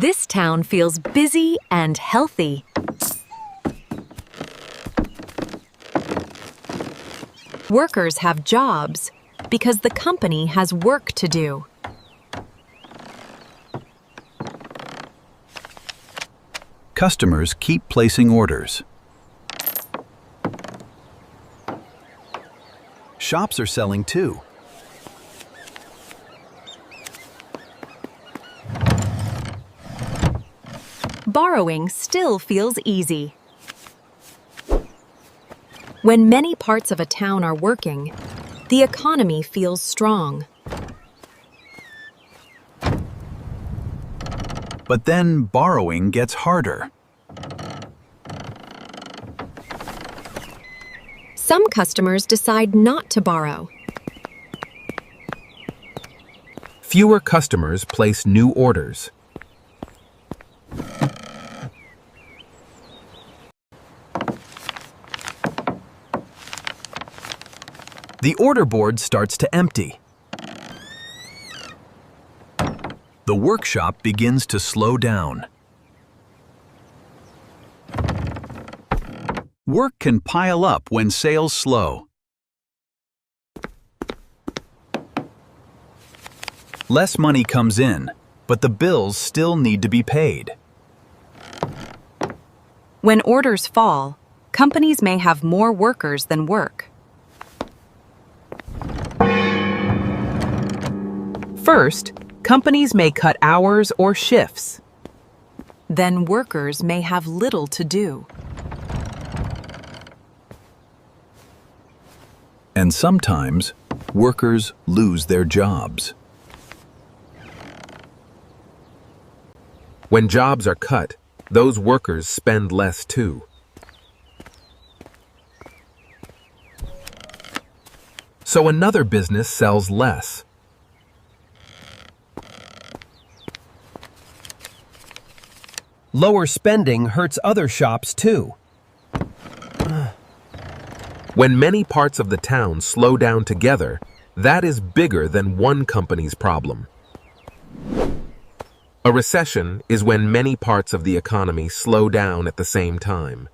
This town feels busy and healthy. Workers have jobs because the company has work to do. Customers keep placing orders. Shops are selling too. Borrowing still feels easy. When many parts of a town are working, the economy feels strong. But then borrowing gets harder. Some customers decide not to borrow. Fewer customers place new orders. The order board starts to empty. The workshop begins to slow down. Work can pile up when sales slow. Less money comes in, but the bills still need to be paid. When orders fall, companies may have more workers than work. First, companies may cut hours or shifts. Then workers may have little to do. And sometimes, workers lose their jobs. When jobs are cut, those workers spend less too. So another business sells less. Lower spending hurts other shops too. When many parts of the town slow down together, that is bigger than one company's problem. A recession is when many parts of the economy slow down at the same time.